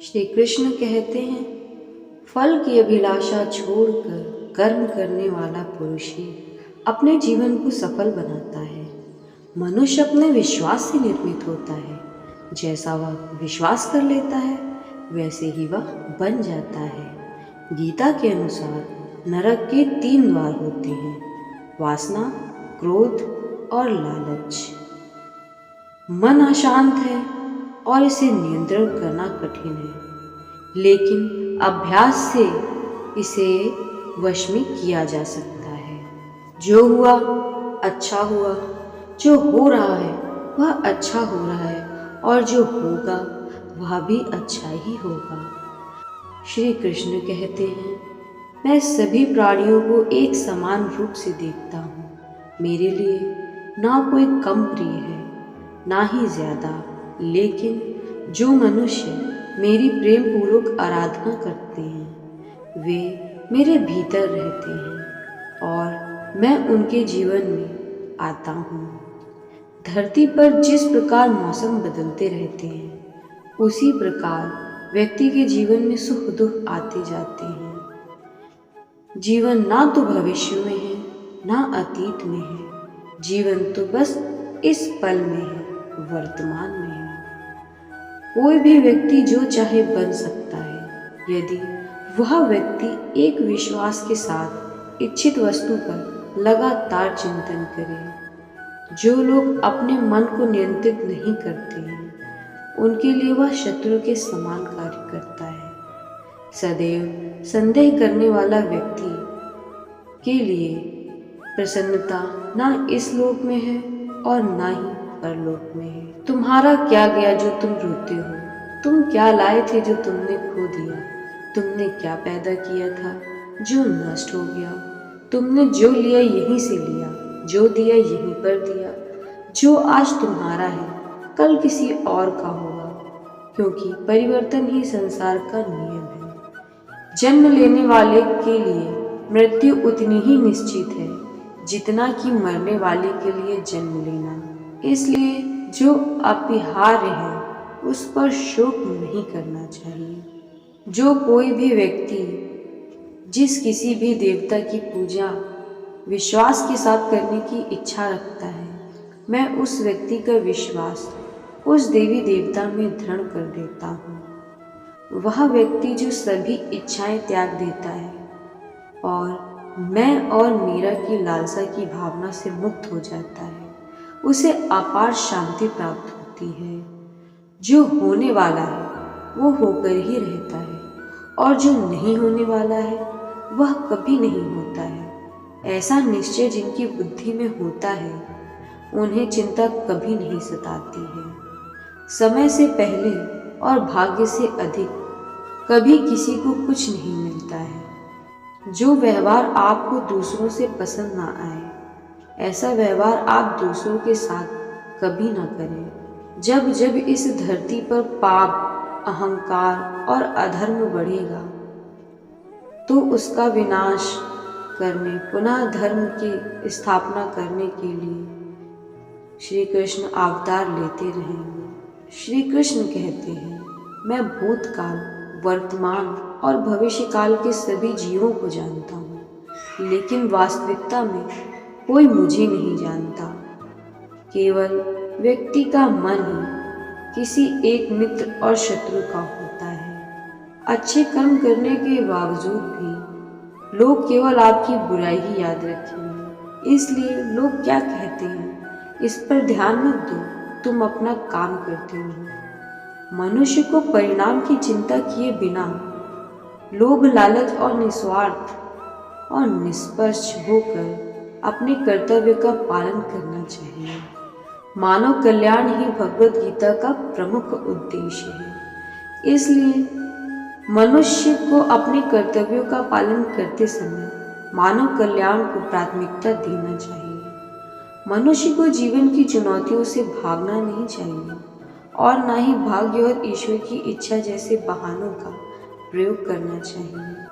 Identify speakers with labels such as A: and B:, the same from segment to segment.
A: श्री कृष्ण कहते हैं, फल की अभिलाषा छोड़कर कर्म करने वाला पुरुष ही अपने जीवन को सफल बनाता है। मनुष्य अपने विश्वास से निर्मित होता है। जैसा वह विश्वास कर लेता है वैसे ही वह बन जाता है। गीता के अनुसार नरक के 3 द्वार होते हैं, वासना, क्रोध और लालच। मन अशांत है और इसे नियंत्रण करना कठिन है, लेकिन अभ्यास से इसे वश में किया जा सकता है। जो हुआ अच्छा हुआ, जो हो रहा है वह अच्छा हो रहा है और जो होगा वह भी अच्छा ही होगा। श्री कृष्ण कहते हैं, मैं सभी प्राणियों को एक समान रूप से देखता हूँ। मेरे लिए ना कोई कम प्रिय है ना ही ज़्यादा, लेकिन जो मनुष्य मेरी प्रेम पूर्वक आराधना करते हैं वे मेरे भीतर रहते हैं और मैं उनके जीवन में आता हूँ। धरती पर जिस प्रकार मौसम बदलते रहते हैं उसी प्रकार व्यक्ति के जीवन में सुख दुख आते जाते हैं। जीवन ना तो भविष्य में है ना अतीत में है, जीवन तो बस इस पल में है, वर्तमान में है। कोई भी व्यक्ति जो चाहे बन सकता है यदि वह व्यक्ति एक विश्वास के साथ इच्छित वस्तु पर लगातार चिंतन करे। जो लोग अपने मन को नियंत्रित नहीं करते हैं उनके लिए वह शत्रु के समान कार्य करता है। सदैव संदेह करने वाला व्यक्ति के लिए प्रसन्नता ना इस लोक में है और ना ही परलोक में है। तुम्हारा क्या गया जो तुम रोते हो? तुम क्या लाए थे जो तुमने खो दिया? तुमने क्या पैदा किया था जो नष्ट हो गया? तुमने जो लिया यहीं से लिया, जो दिया यहीं पर दिया। जो आज तुम्हारा है कल किसी और का होगा, क्योंकि परिवर्तन ही संसार का नियम है। जन्म लेने वाले के लिए मृत्यु उतनी ही निश्चित है जितना कि मरने वाले के लिए जन्म लेना। इसलिए जो अपरिहार्य है उस पर शोक नहीं करना चाहिए। जो कोई भी व्यक्ति जिस किसी भी देवता की पूजा विश्वास के साथ करने की इच्छा रखता है, मैं उस व्यक्ति का विश्वास उस देवी देवता में दृढ़ कर देता हूँ। वह व्यक्ति जो सभी इच्छाएं त्याग देता है और मैं और मेरा की लालसा की भावना से मुक्त हो जाता है, उसे अपार शांति प्राप्त होती है। जो होने वाला है वो होकर ही रहता है और जो नहीं होने वाला है वह कभी नहीं होता है। ऐसा निश्चय जिनकी बुद्धि में होता है उन्हें चिंता कभी नहीं सताती है। समय से पहले और भाग्य से अधिक कभी किसी को कुछ नहीं मिलता है। जो व्यवहार आपको दूसरों से पसंद ना आए ऐसा व्यवहार आप दूसरों के साथ कभी ना करें। जब जब इस धरती पर पाप, अहंकार और अधर्म बढ़ेगा तो उसका विनाश करने, पुनः धर्म की स्थापना करने के लिए श्री कृष्ण अवतार लेते रहेंगे। श्री कृष्ण कहते हैं, मैं भूतकाल, वर्तमान और भविष्य काल के सभी जीवों को जानता हूँ, लेकिन वास्तविकता में कोई मुझे नहीं जानता। केवल व्यक्ति का मन ही किसी एक मित्र और शत्रु का होता है। अच्छे कर्म करने के बावजूद भी लोग केवल आपकी बुराई ही याद रखेंगे। इसलिए लोग क्या कहते हैं इस पर ध्यान मत दो, तुम अपना काम करते रहो। मनुष्य को परिणाम की चिंता किए बिना लोभ, लालच और निस्वार्थ और निष्पक्ष होकर अपने कर्तव्य का पालन करना चाहिए। मानव कल्याण ही भगवत गीता का प्रमुख उद्देश्य है। इसलिए मनुष्य को अपने कर्तव्यों का पालन करते समय मानव कल्याण को प्राथमिकता देना चाहिए। मनुष्य को जीवन की चुनौतियों से भागना नहीं चाहिए और ना ही भाग्य और ईश्वर की इच्छा जैसे बहानों का प्रयोग करना चाहिए।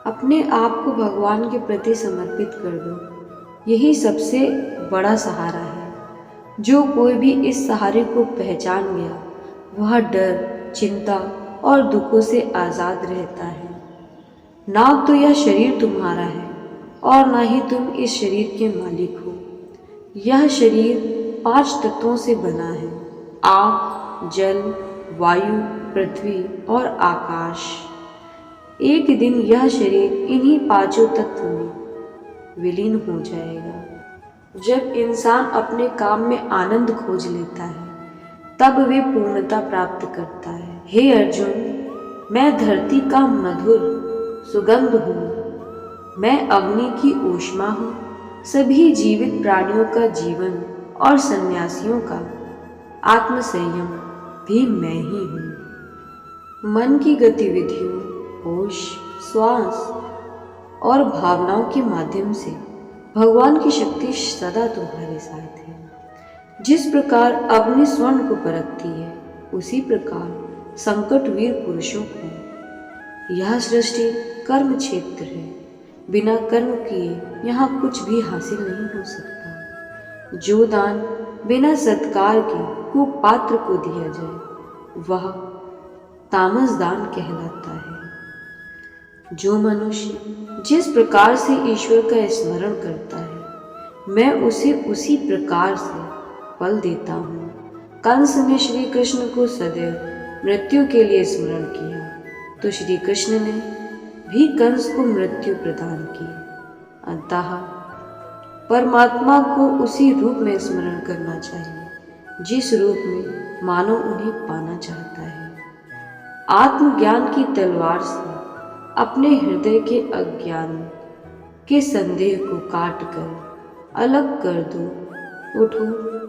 A: अपने आप को भगवान के प्रति समर्पित कर दो, यही सबसे बड़ा सहारा है। जो कोई भी इस सहारे को पहचान गया वह डर, चिंता और दुखों से आज़ाद रहता है। ना तो यह शरीर तुम्हारा है और ना ही तुम इस शरीर के मालिक हो। यह शरीर 5 तत्वों से बना है: आग, जल, वायु, पृथ्वी और आकाश। एक दिन यह शरीर इन्हीं 5 तत्वों में विलीन हो जाएगा। जब इंसान अपने काम में आनंद खोज लेता है तब वे पूर्णता प्राप्त करता है। हे अर्जुन, मैं धरती का मधुर सुगंध हूँ, मैं अग्नि की ऊष्मा हूँ, सभी जीवित प्राणियों का जीवन और सन्यासियों का आत्मसंयम भी मैं ही हूँ। मन की गतिविधियों, होश, श्वास और भावनाओं के माध्यम से भगवान की शक्ति सदा तुम्हारे साथ है। जिस प्रकार अग्नि स्वर्ण को परखती है, उसी प्रकार संकट वीर पुरुषों को। यह सृष्टि कर्म क्षेत्र है, बिना कर्म किए यहाँ कुछ भी हासिल नहीं हो सकता। जो दान बिना सत्कार के कुपात्र को दिया जाए वह तामस दान कहलाता है। जो मनुष्य जिस प्रकार से ईश्वर का स्मरण करता है, मैं उसे उसी प्रकार से फल देता हूँ। कंस ने श्री कृष्ण को सदैव मृत्यु के लिए स्मरण किया, तो श्री कृष्ण ने भी कंस को मृत्यु प्रदान की। अतः परमात्मा को उसी रूप में स्मरण करना चाहिए जिस रूप में मानव उन्हें पाना चाहता है। आत्मज्ञान की तलवार से अपने हृदय के अज्ञान के संदेह को काट कर अलग कर दो। उठो,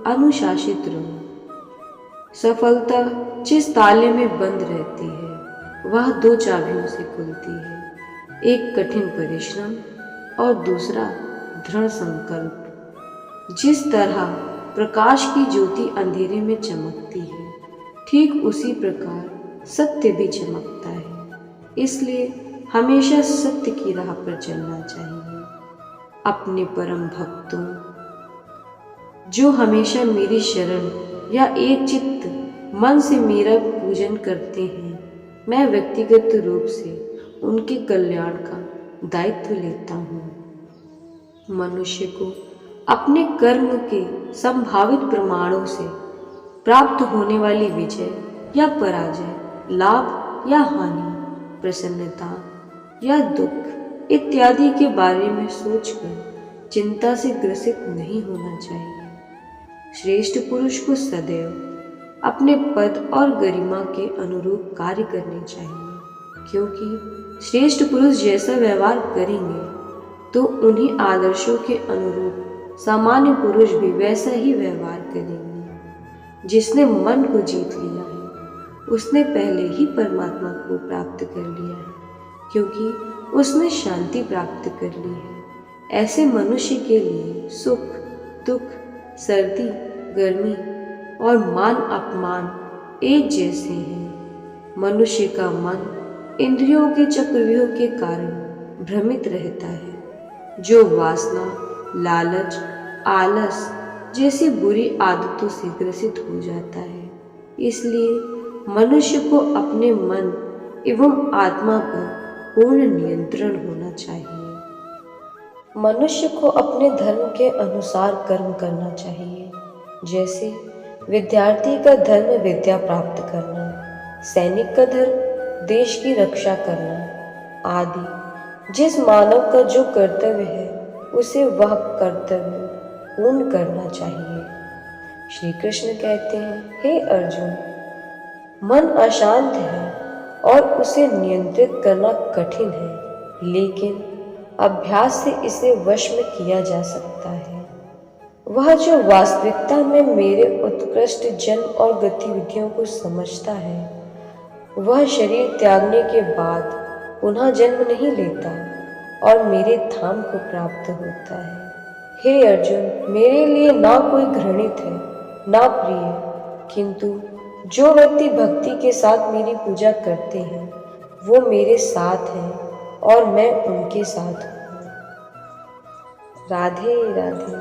A: अनुशासित रहो। सफलता जिस ताले में बंद रहती है वह 2 चाबियों से खुलती है, एक कठिन परिश्रम और दूसरा दृढ़ संकल्प। जिस तरह प्रकाश की ज्योति अंधेरे में चमकती है, ठीक उसी प्रकार सत्य भी चमकता है। इसलिए हमेशा सत्य की राह पर चलना चाहिए। अपने परम भक्तों जो हमेशा मेरी शरण या एक चित्त मन से मेरा पूजन करते हैं, मैं व्यक्तिगत रूप से उनके कल्याण का दायित्व लेता हूँ। मनुष्य को अपने कर्म के संभावित प्रमाणों से प्राप्त होने वाली विजय या पराजय, लाभ या हानि, प्रसन्नता या दुख इत्यादि के बारे में सोचकर चिंता से ग्रसित नहीं होना चाहिए। श्रेष्ठ पुरुष को सदैव अपने पद और गरिमा के अनुरूप कार्य करने चाहिए, क्योंकि श्रेष्ठ पुरुष जैसा व्यवहार करेंगे तो उन्हीं आदर्शों के अनुरूप सामान्य पुरुष भी वैसा ही व्यवहार करेंगे। जिसने मन को जीत लिया है उसने पहले ही परमात्मा को प्राप्त कर लिया है, क्योंकि उसने शांति प्राप्त कर ली है। ऐसे मनुष्य के लिए सुख, दुख, सर्दी, गर्मी और मान अपमान एक जैसे हैं। मनुष्य का मन इंद्रियों के चक्रव्यूह के कारण भ्रमित रहता है, जो वासना, लालच, आलस जैसी बुरी आदतों से ग्रसित हो जाता है। इसलिए मनुष्य को अपने मन एवं आत्मा पर पूर्ण नियंत्रण होना चाहिए। मनुष्य को अपने धर्म के अनुसार कर्म करना चाहिए, जैसे विद्यार्थी का धर्म विद्या प्राप्त करना, सैनिक का धर्म देश की रक्षा करना आदि। जिस मानव का जो कर्तव्य है उसे वह कर्तव्य पूर्ण करना चाहिए। श्री कृष्ण कहते हैं, हे अर्जुन, मन अशांत है और उसे नियंत्रित करना कठिन है, लेकिन अभ्यास से इसे वश में किया जा सकता है। वह जो वास्तविकता में मेरे उत्कृष्ट जन्म और गतिविधियों को समझता है, वह शरीर त्यागने के बाद पुनः जन्म नहीं लेता और मेरे धाम को प्राप्त होता है। हे अर्जुन, मेरे लिए ना कोई घृणित है ना प्रिय, किंतु जो व्यक्ति भक्ति के साथ मेरी पूजा करते हैं वो मेरे साथ हैं और मैं उनके साथ हूँ। राधे राधे।